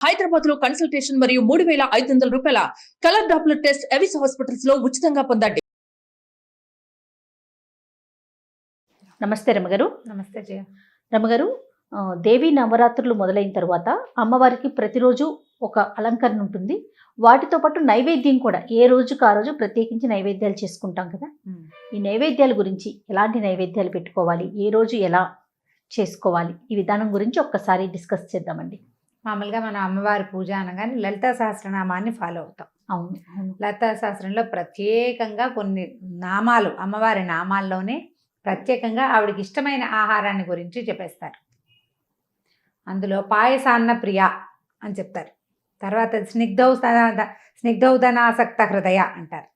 హైదరాబాద్ లో కన్సల్టేషన్ మరియు 3,500 రూపాయల colour Doppler test Avis hospitals లో ఉచితంగా పొందండి. నమస్తే రమగారు. నమస్తే జయ. రమగారు, దేవి నవరాత్రులు మొదలైన తర్వాత అమ్మవారికి ప్రతిరోజు ఒక అలంకరణ ఉంటుంది. వాటితో పాటు నైవేద్యం కూడా ఏ రోజుకు ఆ రోజు ప్రత్యేకించి నైవేద్యాలు చేసుకుంటాం కదా. ఈ నైవేద్యాల గురించి, ఎలాంటి నైవేద్యాలు పెట్టుకోవాలి, ఏ రోజు ఎలా చేసుకోవాలి, ఈ విధానం గురించి ఒక్కసారి డిస్కస్ చేద్దామండి. మామూలుగా మనం అమ్మవారి పూజ అనగానే లలితా సహస్రనామాన్ని ఫాలో అవుతాం. అవును. లలితా సహస్రంలో ప్రత్యేకంగా కొన్ని నామాలు, అమ్మవారి నామాల్లోనే ప్రత్యేకంగా ఆవిడకి ఇష్టమైన ఆహారాన్ని గురించి చెప్పేస్తారు. అందులో పాయసాన్న ప్రియ అని చెప్తారు. తర్వాత స్నిగ్ధౌదనాసక్త హృదయ అంటారు.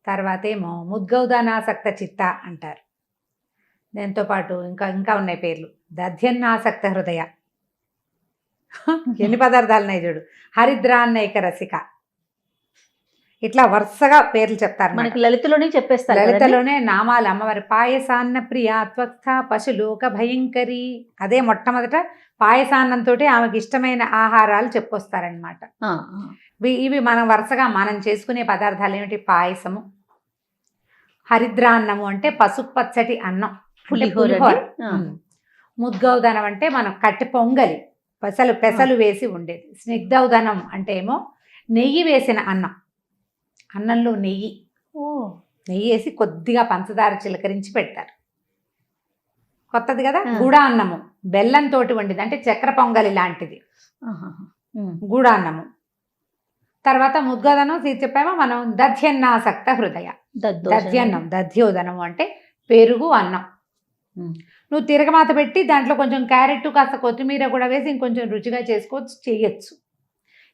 తర్వాత ఏమో ముద్గౌదనాసక్త చిత్త అంటారు. దాంతోపాటు ఇంకా ఉన్నాయి పేర్లు. దధ్యన్నాసక్త హృదయ, ఎన్ని పదార్థాలు ఉన్నాయి చూడు. హరిద్రాన్నైక రసిక, ఇట్లా వరుసగా పేర్లు చెప్తారు. మనకి లలితలోనే చెప్పేస్తారు. లలితలోనే నామాలు అమ్మవారి. పాయసాన్న ప్రియ త్వక్త పశులోక భయంకరి, అదే మొట్టమొదట పాయసాన్నంతో ఆమెకి ఇష్టమైన ఆహారాలు చెప్పుకొస్తారనమాట. ఇవి మనం వరుసగా మనం చేసుకునే పదార్థాలు ఏమిటి? పాయసము, హరిద్రాన్నము అంటే పసుపు పచ్చటి అన్నం, పులిహోర. ముద్గౌదనం అంటే మనం కట్టె పొంగలి, పెసలు వేసి ఉండేది. స్నిగ్ధౌదనం అంటే ఏమో నెయ్యి వేసిన అన్నం, అన్నంలో నెయ్యి వేసి కొద్దిగా పంచదార చిలకరించి పెడతారు. కొత్తది కదా. గుడాన్నము బెల్లంతో వండిది, అంటే చక్కెర పొంగలి లాంటిది గుడాన్నము. తర్వాత ముద్గౌదనం చెప్పామో మనం. దధ్యన్నాసక్త హృదయ, దధ్యోదనము అంటే పెరుగు అన్నం. నువ్వు తిరగమాత పెట్టి దాంట్లో కొంచెం క్యారెట్, కాస్త కొత్తిమీర కూడా వేసి ఇంకొంచెం రుచిగా చేయొచ్చు.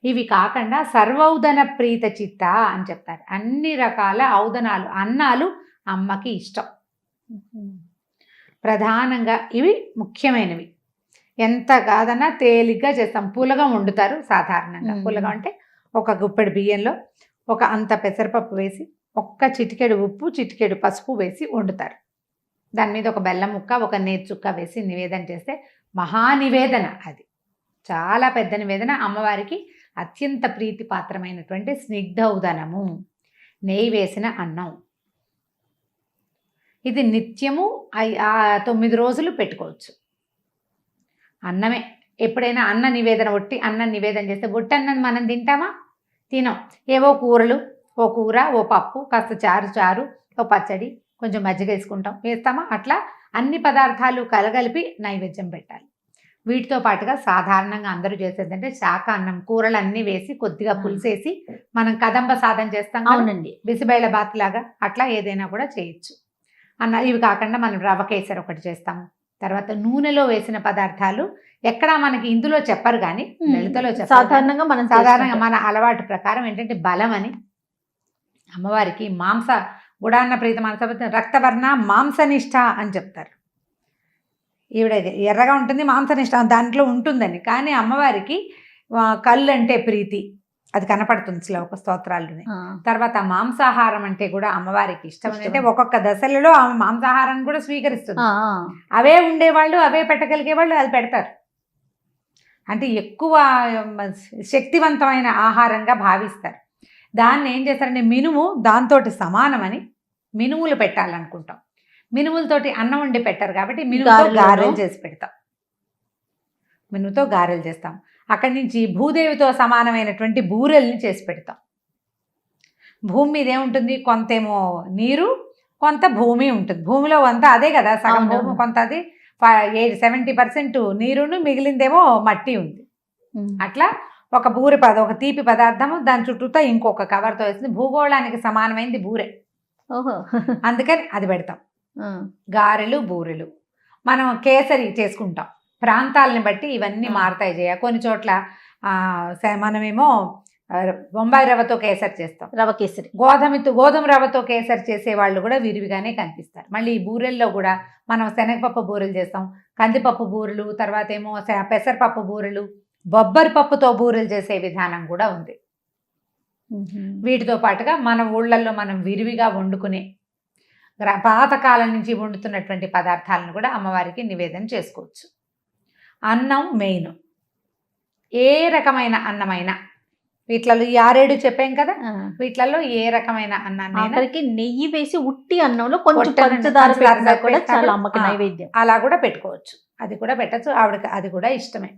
ఇవి కాకుండా సర్వౌదన ప్రీత చిత్త అని చెప్తారు. అన్ని రకాల ఔదనాలు, అన్నాలు అమ్మకి ఇష్టం. ప్రధానంగా ఇవి ముఖ్యమైనవి. ఎంత కాదన్నా తేలిగ్గా చేస్తాం. పులగం వండుతారు సాధారణంగా. పులగం అంటే ఒక గుప్పెడు బియ్యంలో ఒక అంత పెసరపప్పు వేసి, ఒక్క చిటికెడు ఉప్పు, చిటికెడు పసుపు వేసి వండుతారు. దాని మీద ఒక బెల్లం ముక్క, ఒక నేతి చుక్క వేసి నివేదన చేస్తే మహానివేదన. అది చాలా పెద్ద నివేదన. అమ్మవారికి అత్యంత ప్రీతిపాత్రమైనటువంటి స్నిగ్ధౌదనము, నెయ్యి వేసిన అన్నం. ఇది నిత్యము 9 రోజులు పెట్టుకోవచ్చు. అన్నమే. ఎప్పుడైనా అన్న నివేదన, ఒట్టి అన్నం నివేదన చేస్తే ఒట్టన్నం మనం తింటామా? తినం. ఏవో కూరలు, ఓ కూర, ఓ పప్పు, కాస్త చారు, ఓ పచ్చడి, కొంచెం మజ్జిగ వేస్తామా? అట్లా అన్ని పదార్థాలు కలగలిపి నైవేద్యం పెట్టాలి. వీటితో పాటుగా సాధారణంగా అందరూ చేసేది అంటే శాఖ అన్నం, కూరలు అన్నీ వేసి కొద్దిగా పులుసేసి మనం కదంబ సాధన చేస్తాం. అవునండి. బిసిబేళ బాత్ లాగా అట్లా ఏదైనా కూడా చేయొచ్చు. ఇవి కాకుండా మనం రవ కేసరి ఒకటి చేస్తాము. తర్వాత నూనెలో వేసిన పదార్థాలు ఎక్కడా మనకి ఇందులో చెప్పరు, కానీ లలితలో చెప్పారు. సాధారణంగా మన అలవాటు ప్రకారం ఏంటంటే బలం అని. అమ్మవారికి గుడాన్న ప్రీత మనస రక్తవర్ణ మాంసనిష్ట అని చెప్తారు. ఈవిడ ఎర్రగా ఉంటుంది, మాంసనిష్ట దాంట్లో ఉంటుందని. కానీ అమ్మవారికి కళ్ళు అంటే ప్రీతి, అది కనపడుతుంది శ్లోక స్తోత్రాల్లోనే. తర్వాత మాంసాహారం అంటే కూడా అమ్మవారికి ఇష్టం. అంటే ఒక్కొక్క దశలలో ఆమె మాంసాహారాన్ని కూడా స్వీకరిస్తుంది. అవే ఉండేవాళ్ళు, అవే పెట్టగలిగే వాళ్ళు అది పెడతారు. అంటే ఎక్కువ శక్తివంతమైన ఆహారంగా భావిస్తారు. దాన్ని ఏం చేస్తారంటే మినుము దాంతో సమానమని మినుములు పెట్టాలనుకుంటాం. మినుములతోటి అన్నం వండి పెట్టారు కాబట్టి మినుముతో గారెలు చేసి పెడతాం. మినుముతో గారెలు చేస్తాం. అక్కడి నుంచి భూదేవితో సమానమైనటువంటి బూరెల్ని చేసి పెడతాం. భూమి మీద ఏముంటుంది? కొంతేమో నీరు, కొంత భూమి ఉంటుంది. భూమిలో అంత అదే కదా, సగం భూమి, కొంత అది 70% నీరును, మిగిలిందేమో మట్టి ఉంది. అట్లా ఒక ఒక తీపి పదార్థము, దాని చుట్టూతో ఇంకొక కవర్తో వేసింది. భూగోళానికి సమానమైంది బూరె. అందుకని అది పెడతాం. గారెలు, బూరెలు. మనం కేసరి చేసుకుంటాం. ప్రాంతాలని బట్టి ఇవన్నీ మారుతాయి చేయ. కొన్ని చోట్ల మనమేమో బొంబాయి రవ్వతో కేసరి చేస్తాం, రవ కేసరి. గోధుమ రవ్వతో కేసరి చేసే వాళ్ళు కూడా విరివిగానే కనిపిస్తారు. మళ్ళీ ఈ బూరెల్లో కూడా మనం శనగపప్పు బూరెలు చేస్తాం, కందిపప్పు బూరెలు, తర్వాత ఏమో పెసరపప్పు బూరెలు, బొబ్బరి పప్పుతో బూరెలు చేసే విధానం కూడా ఉంది. వీటితో పాటుగా మన ఊళ్ళల్లో మనం విరివిగా వండుకునే పాతకాలం నుంచి వండుతున్నటువంటి పదార్థాలను కూడా అమ్మవారికి నివేదన చేసుకోవచ్చు. అన్నం మెయిన్. ఏ రకమైన అన్నమైనా, వీటిలలో ఈ 6 చెప్పాం కదా, ఆ. వీటిలలో ఏ రకమైన అన్నాన్ని ఆఖరికి నెయ్యి వేసి ఉట్టి అన్నంలో కొంచెం పొట్టన పంచదార పంచదార పెట్టినా కూడా పెట్టినా చాలా కూడా, అమ్మకి ఆ. నైవేద్యం. అలా కూడా పెట్టుకోవచ్చు. అది కూడా పెట్టచ్చు, ఆవిడకి అది కూడా ఇష్టమే.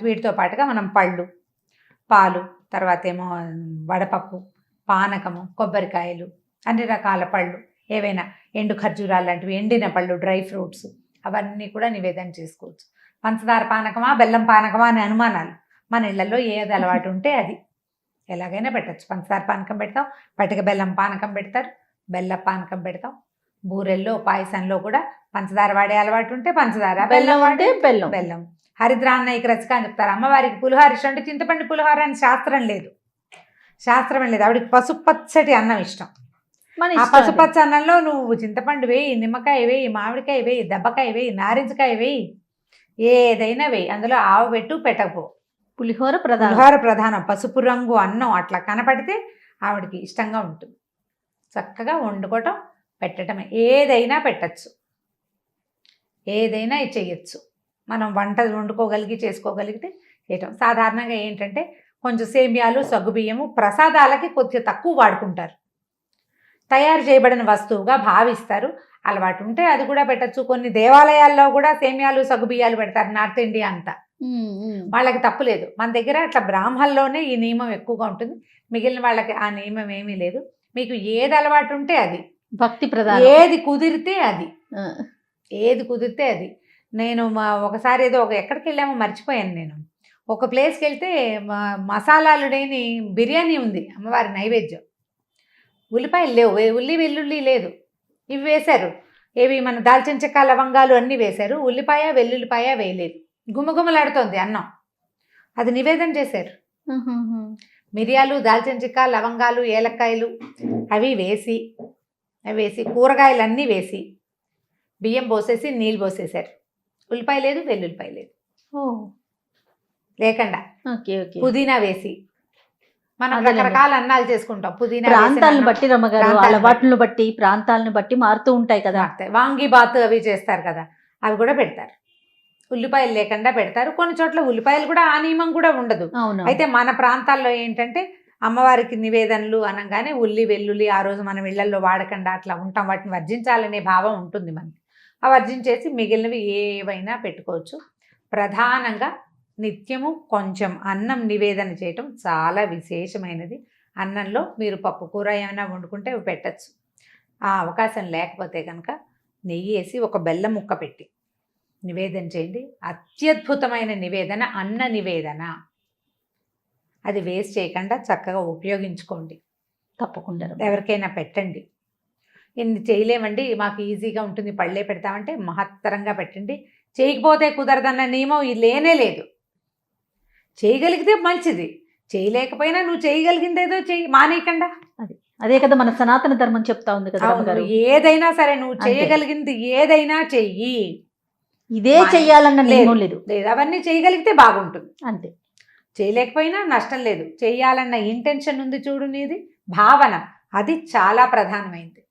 వీటితో పాటుగా మనం పళ్ళు, పాలు, తర్వాత ఏమో వడపప్పు, పానకము, కొబ్బరికాయలు, అన్ని రకాల పళ్ళు, ఏవైనా ఎండు ఖర్జూరాలు లాంటివి, ఎండిన పళ్ళు, డ్రై ఫ్రూట్స్, అవన్నీ కూడా నివేదన చేసుకోవచ్చు. పంచదార పానకమా బెల్లం పానకమా అని అనుమానాలు. మన ఇళ్లలో ఏది అలవాటు ఉంటే అది ఎలాగైనా పెట్టచ్చు. పంచదార పానకం పెడతాం, పటిక బెల్లం పానకం పెడతారు, బెల్లం పానకం పెడతాం. బూరెల్లో పాయసంలో కూడా పంచదార వాడే అలవాటు ఉంటే పంచదార, బెల్లం వాడే అంటే బెల్లం. బెల్లం. హరిద్రాన్నయ్యకి రచక అని చెప్తారు. అమ్మవారికి పులిహోర ఇష్టం అంటే చింతపండు పులిహోర అని శాస్త్రం లేదు. ఆవిడకి పసుపచ్చటి అన్నం ఇష్టం. మన ఆ ఇష్టం అది. పసుపచ్చ అన్నంలో నువ్వు చింతపండు వేయి, నిమ్మకాయ వేయి, మామిడికాయ వేయి, దెబ్బకాయ వేయి, నారింజకాయ వేయి, ఏదైనా వేయి. అందులో ఆవు పెట్టు, పెట్టకపో. పులిహోర ప్రధానం. పులిహోర ప్రధానం. పసుపు రంగు అన్నం అట్లా కనపడితే ఆవిడకి ఇష్టంగా ఉంటుంది. చక్కగా వండుకోవటం, పెట్టడమే. ఏదైనా పెట్టచ్చు, ఏదైనా చెయ్యొచ్చు. మనం వంట వండుకోగలిగి చేసుకోగలిగితే చేయటం. సాధారణంగా ఏంటంటే కొంచెం సేమియాలు, సగ్గుబియ్యము ప్రసాదాలకి కొద్దిగా తక్కువ వాడుకుంటారు. తయారు చేయబడిన వస్తువుగా భావిస్తారు. అలవాటు ఉంటే అది కూడా పెట్టచ్చు. కొన్ని దేవాలయాల్లో కూడా సేమియాలు, సగ్గుబియ్యాలు పెడతారు, నార్త్ ఇండియా అంతా. వాళ్ళకి తప్పు లేదు. మన దగ్గర అట్లా బ్రాహ్మణుల్లోనే ఈ నియమం ఎక్కువగా ఉంటుంది. మిగిలిన వాళ్ళకి ఆ నియమం ఏమీ లేదు. మీకు ఏది అలవాటు ఉంటే అది, భక్తి ప్రధానం. ఏది కుదిరితే అది, ఆ. ఏది కుదిరితే అది. నేను ఒకసారి ఏదో ఎక్కడికి వెళ్ళామో మర్చిపోయాను. నేను ఒక ప్లేస్కి వెళ్తే మసాలాలు లేని బిర్యానీ ఉంది అమ్మవారి నైవేద్యం. ఉల్లిపాయలు లేవు, ఉల్లి వెల్లుల్లి లేదు. ఇవి వేశారు, ఏవి మన దాల్చిన చెక్క, లవంగాలు అన్నీ వేశారు. ఉల్లిపాయ వెల్లుల్లిపాయ వేయలేదు. గుమగుమలాడుతోంది అన్నం. అది నివేదన చేశారు. మిరియాలు, దాల్చిన చెక్క, లవంగాలు, ఏలక్కాయలు అవి వేసి కూరగాయలు అన్నీ వేసి బియ్యం పోసేసి నీళ్ళు పోసేశారు. ఉల్లిపాయ లేదు, వెల్లుల్లిపాయ లేదు, లేకుండా ఓకే ఓకే. పుదీనా వేసి. మనం అదేలేండి. రకరకాల అన్నాలు చేసుకుంటాం. పుదీనా ప్రాంతాలను బట్టి రమ్మగారు, ప్రాంతాలను అలవాట్లను బట్టి, ప్రాంతాలను బట్టి మారుతూ ఉంటాయి కదా. వాంగి బాత్ అవి చేస్తారు కదా, అవి కూడా పెడతారు. ఉల్లిపాయలు లేకుండా పెడతారు. కొన్ని చోట్ల ఉల్లిపాయలు కూడా ఆ నియమం కూడా ఉండదు. అవును. అయితే మన ప్రాంతాల్లో ఏంటంటే అమ్మవారికి నివేదనలు అనగానే ఉల్లి వెల్లుల్లి ఆ రోజు మనం ఇళ్లలో వాడకుండా అట్లా ఉంటాం. వాటిని వర్జించాలనే భావం ఉంటుంది మనకి. ఆ వర్జించేసి మిగిలినవి ఏవైనా పెట్టుకోవచ్చు. ప్రధానంగా నిత్యము కొంచెం అన్నం నివేదన చేయటం చాలా విశేషమైనది. అన్నంలో మీరు పప్పు కూర ఏమైనా వండుకుంటే అవి పెట్టచ్చు. ఆ అవకాశం లేకపోతే కనుక నెయ్యి వేసి ఒక బెల్లం ముక్క పెట్టి నివేదన చేయండి. అత్యద్భుతమైన నివేదన, అన్న నివేదన. అది వేస్ట్ చేయకుండా చక్కగా ఉపయోగించుకోండి. తప్పకుండా. ఎవరికైనా పెట్టండి. ఇన్ని చేయలేమండి, మాకు ఈజీగా ఉంటుంది, పళ్ళే పెడతామంటే మహత్తరంగా పెట్టండి. చేయకపోతే కుదరదన్న నియమం లేనే లేదు. చేయగలిగితే మంచిది, చేయలేకపోయినా నువ్వు చేయగలిగిందేదో చెయ్యి, మానేయకుండా. అదే కదా మన సనాతన ధర్మం చెప్తా ఉంది కదా రమ్మగారు. ఏదైనా సరే నువ్వు చేయగలిగింది ఏదైనా చెయ్యి. ఇదే చెయ్యాలన్న నియమం లేదు. అవన్నీ చేయగలిగితే బాగుంటుంది. అంతే. చేయలేకపోయినా నష్టం లేదు. చేయాలన్న ఇంటెన్షన్ ఉంది చూడు, నీది భావన, అది చాలా ప్రధానమైంది.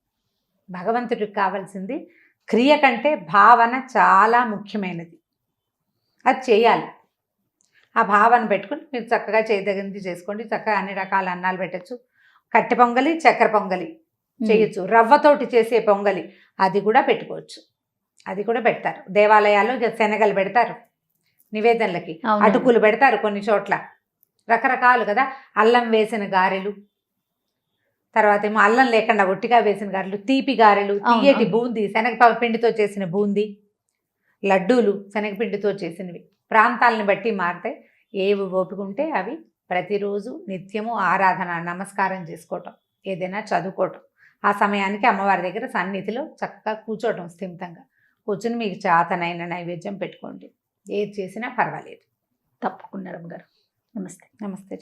భగవంతుడికి కావాల్సింది క్రియ కంటే భావన చాలా ముఖ్యమైనది. అది చేయాలి. ఆ భావన పెట్టుకుని మీరు చక్కగా చేయదగింది చేసుకోండి. చక్కగా అన్ని రకాల అన్నాలు పెట్టచ్చు. కట్టె పొంగలి, చక్కెర పొంగలి చేయొచ్చు. రవ్వతోటి చేసే పొంగలి అది కూడా పెట్టుకోవచ్చు. అది కూడా పెడతారు. దేవాలయాల్లో శనగలు పెడతారు నివేదనలకి, అటుకులు పెడతారు కొన్ని చోట్ల, రకరకాలు కదా. అల్లం వేసిన గారెలు, తర్వాత ఏమో అల్లం లేకుండా ఒట్టిగా వేసిన గారెలు, తీపి గారెలు, తీయటి బూందీ, శనగ పిండితో చేసిన బూందీ, లడ్డూలు శనగపిండితో చేసినవి. ప్రాంతాలను బట్టి మారితే ఏవి ఓపుకుంటే అవి ప్రతిరోజు నిత్యము ఆరాధన, నమస్కారం చేసుకోవటం, ఏదైనా చదువుకోవటం. ఆ సమయానికి అమ్మవారి దగ్గర సన్నిధిలో చక్కగా కూర్చోవటం, స్థిమితంగా కూర్చుని మీకు చేతనైన నైవేద్యం పెట్టుకోండి. ఏది చేసినా పర్వాలేదు. తప్పకుండా రమ్మగారు. నమస్తే. నమస్తే.